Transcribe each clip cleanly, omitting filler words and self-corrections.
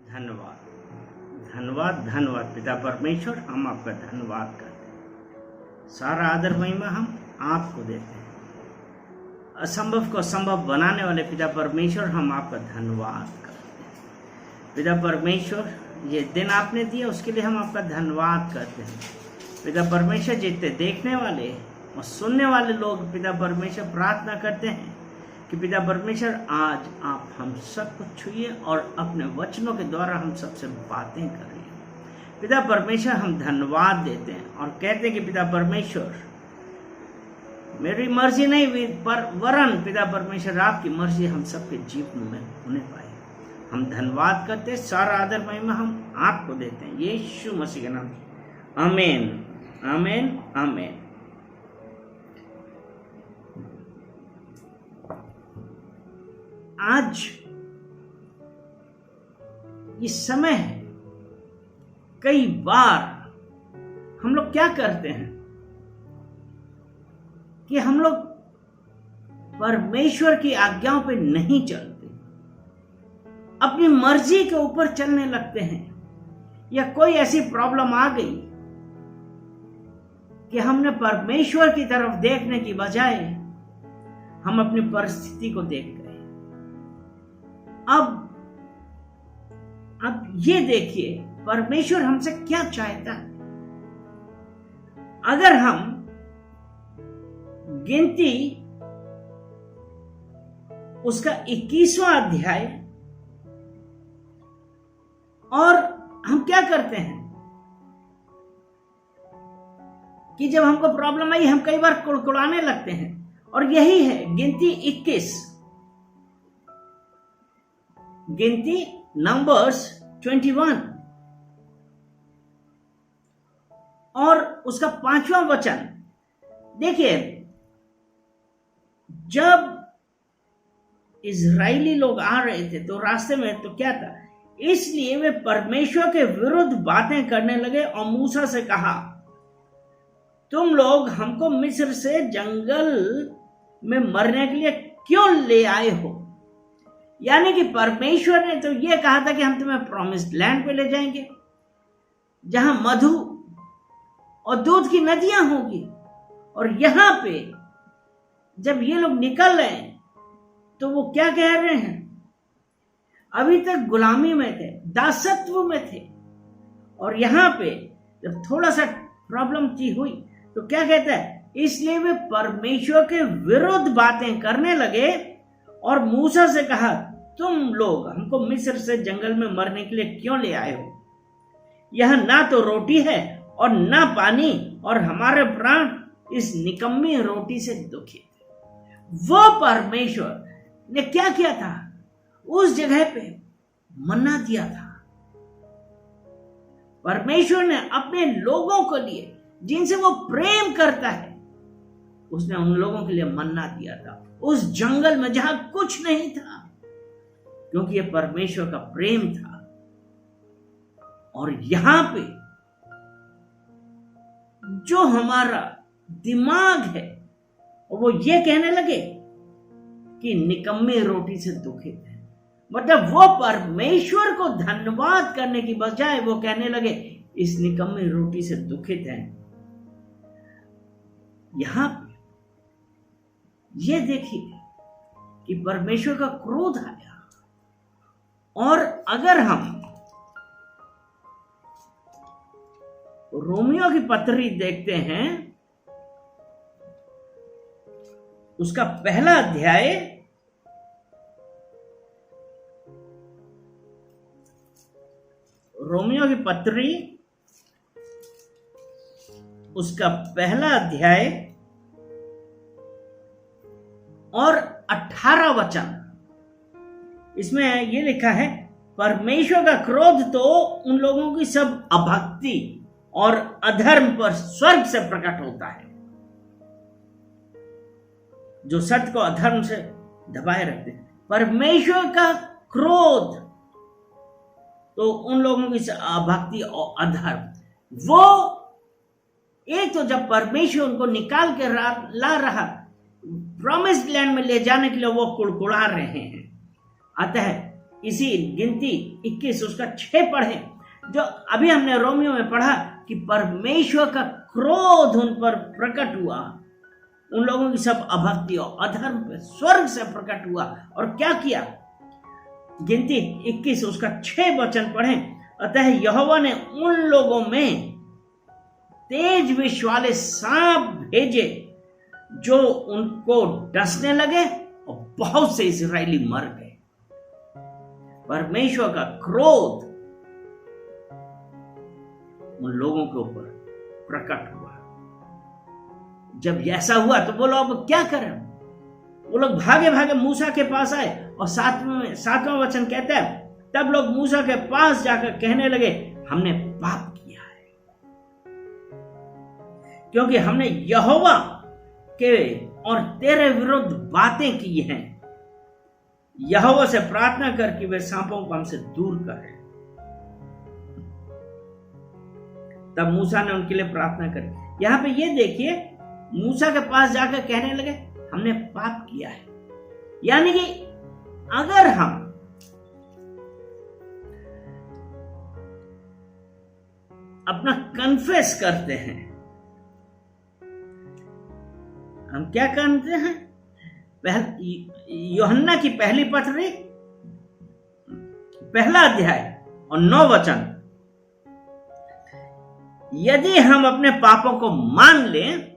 धन्यवाद, धन्यवाद, धन्यवाद पिता परमेश्वर, हम आपका धन्यवाद करते हैं। सारा आदर महिमा हम आपको देते हैं। असंभव को संभव बनाने वाले पिता परमेश्वर, हम आपका धन्यवाद करते हैं। पिता परमेश्वर, ये दिन आपने दिया उसके लिए हम आपका धन्यवाद करते हैं। पिता परमेश्वर, जितने देखने वाले और सुनने वाले लोग पिता परमेश्वर प्रार्थना करते हैं कि पिता परमेश्वर आज आप हम सबको छुइए और अपने वचनों के द्वारा हम सबसे बातें करिए। पिता परमेश्वर, हम धन्यवाद देते हैं और कहते हैं कि पिता परमेश्वर, मेरी मर्जी नहीं हुई पर वरन पिता परमेश्वर आपकी मर्जी हम सबके जीवन में होने पाए। हम धन्यवाद करते हैं, सारा आदर महिमा हम आपको देते हैं यीशु मसीह के नाम। आमीन, आमीन, आमीन। आज ये समय है, कई बार हम लोग क्या करते हैं कि हम लोग परमेश्वर की आज्ञाओं पे नहीं चलते, अपनी मर्जी के ऊपर चलने लगते हैं, या कोई ऐसी प्रॉब्लम आ गई कि हमने परमेश्वर की तरफ देखने की बजाय हम अपनी परिस्थिति को देख गए। अब ये देखिए परमेश्वर हमसे क्या चाहता है। अगर हम गिनती उसका 21वां अध्याय, और हम क्या करते हैं कि जब हमको प्रॉब्लम आई हम कई बार कुड़कुड़ाने लगते हैं, और यही है गिनती 21, गिनती नंबर्स 21 और उसका 5वां वचन देखिए। जब इजरायली लोग आ रहे थे तो रास्ते में तो क्या था, इसलिए वे परमेश्वर के विरुद्ध बातें करने लगे और मूसा से कहा, तुम लोग हमको मिस्र से जंगल में मरने के लिए क्यों ले आए हो। यानी कि परमेश्वर ने तो यह कहा था कि हम तुम्हें प्रॉमिस्ड लैंड पे ले जाएंगे जहां मधु और दूध की नदियां होगी, और यहां पे जब ये लोग निकल रहे हैं तो वो क्या कह रहे हैं, अभी तक गुलामी में थे, दासत्व में थे, और यहां पे जब थोड़ा सा प्रॉब्लम की हुई तो क्या कहता है, इसलिए वे परमेश्वर के विरुद्ध बातें करने लगे और मूसा से कहा, तुम लोग हमको मिस्र से जंगल में मरने के लिए क्यों ले आए हो। यह ना तो रोटी है और ना पानी, और हमारे प्राण इस निकम्मी रोटी से दुखी थे। वो परमेश्वर ने क्या किया था, उस जगह पे मन्ना दिया था। परमेश्वर ने अपने लोगों के लिए जिनसे वो प्रेम करता है, उसने उन लोगों के लिए मन्ना दिया था उस जंगल में जहां कुछ नहीं था, क्योंकि यह परमेश्वर का प्रेम था। और यहां पे जो हमारा दिमाग है वो ये कहने लगे कि निकम्मे रोटी से दुखित है, मतलब वो परमेश्वर को धन्यवाद करने की बजाय वो कहने लगे इस निकम्मे रोटी से दुखित है। यहां पे ये देखिए कि परमेश्वर का क्रोध आया। और अगर हम रोमियो की पत्री देखते हैं, उसका पहला अध्याय रोमियो की पत्री उसका पहला अध्याय और 18 वचन, इसमें यह लिखा है, परमेश्वर का क्रोध तो उन लोगों की सब अभक्ति और अधर्म पर स्वर्ग से प्रकट होता है, जो सत्य को अधर्म से दबाए रखते हैं। परमेश्वर का क्रोध तो उन लोगों की अभक्ति और अधर्म, वो एक तो जब परमेश्वर उनको निकाल के ला रहा प्रॉमिस्ड लैंड में ले जाने के लिए वो कुड़कुड़ा रहे हैं, अतः इसी गिनती 21 उसका 6 पढ़े, जो अभी हमने रोमियो में पढ़ा कि परमेश्वर का क्रोध उन पर प्रकट हुआ, उन लोगों की सब अभक्ति और अधर्म पे स्वर्ग से प्रकट हुआ। और क्या किया? गिनती 21 उसका 6 वचन पढ़े। अतः यहोवा ने उन लोगों में तेज विष वाले सांप भेजे जो उनको डसने लगे और बहुत से इस्राएली मर गए। परमेश्वर का क्रोध उन लोगों के ऊपर प्रकट हुआ। जब ऐसा हुआ तो वो लोग क्या करें? वो लोग भागे भागे मूसा के पास आए और सातवां वचन कहता है, तब लोग मूसा के पास जाकर कहने लगे, हमने पाप किया है, क्योंकि हमने यहोवा के और तेरे विरुद्ध बातें की हैं। यहोवा से प्रार्थना कर कि वे सांपों को हमसे दूर करें। तब मूसा ने उनके लिए प्रार्थना करी। यहां पे ये देखिए, मूसा के पास जाकर कहने लगे हमने पाप किया है। यानी कि अगर हम अपना कन्फेस करते हैं, हम क्या करते हैं? यूहन्ना की पहली पत्री 1 अध्याय और 9 वचन, यदि हम अपने पापों को मान लें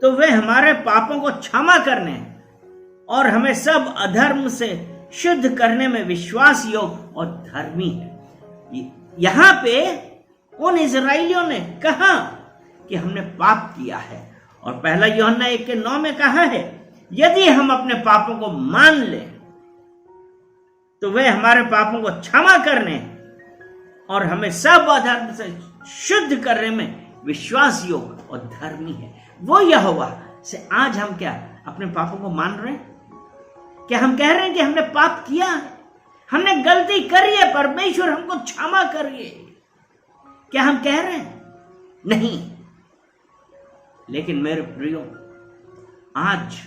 तो वे हमारे पापों को क्षमा करने और हमें सब अधर्म से शुद्ध करने में विश्वास योग्य और धर्मी है। यहां पे उन इजराइलियों ने कहा कि हमने पाप किया है, और 1 यूहन्ना 1:9 में कहा है, यदि हम अपने पापों को मान लें तो वे हमारे पापों को क्षमा करने और हमें सब अधर्म से शुद्ध करने में विश्वास योग्य और धर्मी है। वो यहोवा से आज हम क्या अपने पापों को मान रहे हैं? क्या हम कह रहे हैं कि हमने पाप किया है, हमने गलती करी है, परमेश्वर हमको क्षमा करिए? क्या हम कह रहे हैं? नहीं। लेकिन मेरे प्रियो, आज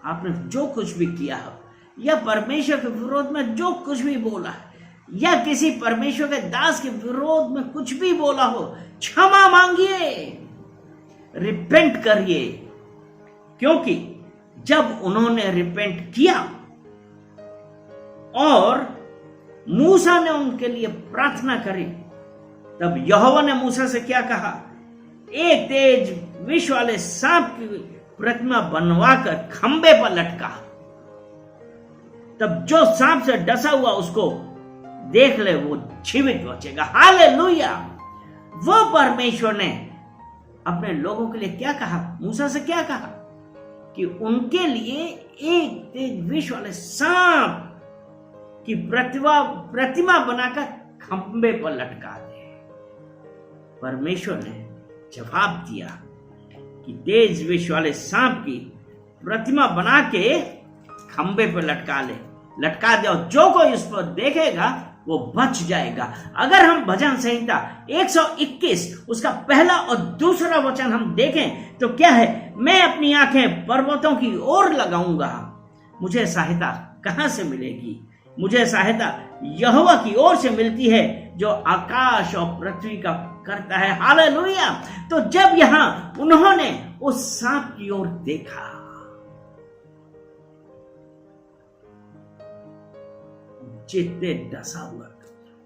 आपने जो कुछ भी किया हो, या परमेश्वर के विरोध में जो कुछ भी बोला है, या किसी परमेश्वर के दास के विरोध में कुछ भी बोला हो, क्षमा मांगिए, रिपेंट करिए। क्योंकि जब उन्होंने रिपेंट किया और मूसा ने उनके लिए प्रार्थना करी, तब यहोवा ने मूसा से क्या कहा? एक तेज विष वाले सांप की प्रतिमा बनवाकर खंबे पर लटका। तब जो सांप से डसा हुआ उसको देख ले, वो जीवित बचेगा। हालेलुया! वो परमेश्वर ने अपने लोगों के लिए क्या कहा? मूसा से क्या कहा? कि उनके लिए एक तेज विष वाले सांप की प्रतिमा बनाकर खंबे पर लटका दे। परमेश्वर ने जवाब दिया कि तेज विष वाले सांप की प्रतिमा बना के खंबे पर लटका दे, और जो कोई उस पर देखेगा वो बच जाएगा। अगर हम भजन संहिता 121 उसका 1 और 2 वचन हम देखें तो क्या है? मैं अपनी आंखें पर्वतों की ओर लगाऊंगा, मुझे सहायता कहां से मिलेगी? मुझे सहायता यहोवा की ओर से मिलती है, जो आकाश और पृथ्वी का करता है। हालेलुया! तो जब यहां उन्होंने उस सांप की ओर देखा, जितने डसा हुआ,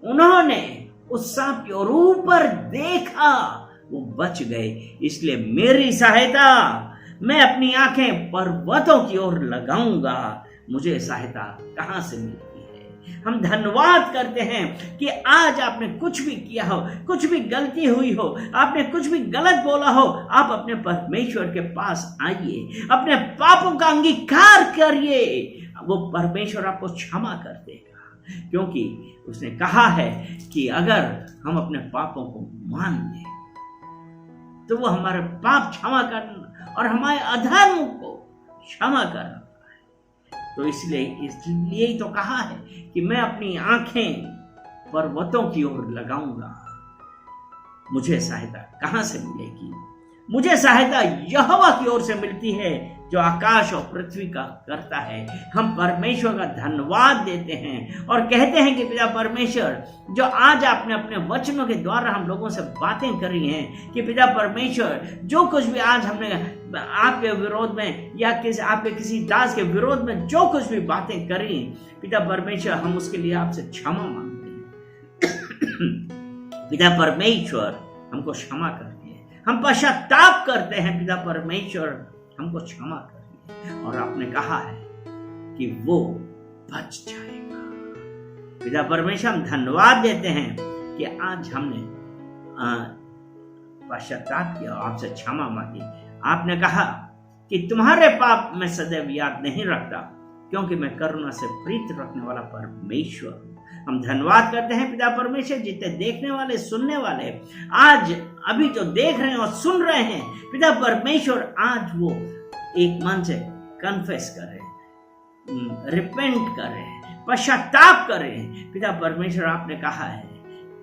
उन्होंने उस सांप की ओर ऊपर देखा, वो बच गए। इसलिए मेरी सहायता, मैं अपनी आंखें पर्वतों की ओर लगाऊंगा, मुझे सहायता कहां से मिलती है? हम धन्यवाद करते हैं कि आज आपने कुछ भी किया हो, कुछ भी गलती हुई हो, आपने कुछ भी गलत बोला हो, आप अपने परमेश्वर के पास आइए, अपने पापों का अंगीकार करिए, वो परमेश्वर आपको क्षमा कर देगा। क्योंकि उसने कहा है कि अगर हम अपने पापों को मान लें तो वो हमारे पाप क्षमा करना और हमारे अधर्म को क्षमा करना है। तो इसलिए ही तो कहा है कि मैं अपनी आंखें पर्वतों की ओर लगाऊंगा, मुझे सहायता कहां से मिलेगी? मुझे सहायता यहोवा की ओर से मिलती है, जो आकाश और पृथ्वी का करता है। हम परमेश्वर का धन्यवाद देते हैं और कहते हैं कि पिता परमेश्वर, जो आज आपने अपने वचनों के द्वारा हम लोगों से बातें करी हैं, कि पिता परमेश्वर जो कुछ भी आज हमने आपके विरोध में या आपके किसी दास के विरोध में जो कुछ भी बातें करी, पिता परमेश्वर हम उसके लिए आपसे क्षमा मांगते हैं। पिता परमेश्वर हमको क्षमा करिए, हम पश्चाताप करते हैं। पिता परमेश्वर हमको क्षमा करिए। और आपने कहा है कि वो बच जाएगा। पिता परमेश्वर हम धन्यवाद देते हैं कि आज हमने पश्चाताप किया, आपसे क्षमा मांगी। आपने कहा कि तुम्हारे पाप मैं सदैव याद नहीं रखता, क्योंकि मैं करुणा से प्रीत रखने वाला परमेश्वर हूं। हम धन्यवाद करते हैं पिता परमेश्वर, जितने देखने वाले सुनने वाले आज अभी जो देख रहे हैं और सुन रहे हैं, पिता परमेश्वर आज वो एक मन से कन्फेस कर रहे हैं, रिपेंट कर रहे हैं, पश्चाताप कर रहे हैं। पिता परमेश्वर आपने कहा है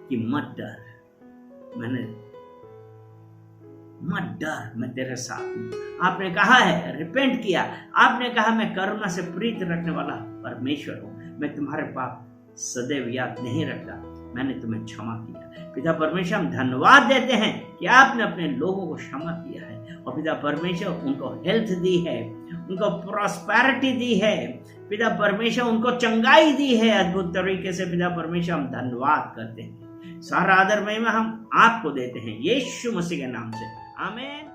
कि मत डर, मत डर, मैं तेरे साथ हूं। आपने कहा है, रिपेंट किया, आपने कहा मैं करुणा से प्रीत रखने वाला परमेश्वर हूं, मैं तुम्हारे पाप सदैव याद नहीं रखता, मैंने तुम्हें क्षमा किया। पिता परमेश्वर हम धन्यवाद देते हैं कि आपने अपने लोगों को क्षमा किया है। और पिता परमेश्वर उनको हेल्थ दी है, उनको प्रॉस्पेरिटी दी है, पिता परमेश्वर उनको चंगाई दी है अद्भुत तरीके से। पिता परमेश्वर हम धन्यवाद करते हैं। सारा आदर महिमा हम आपको देते हैं, यीशु मसीह के नाम से, आमीन।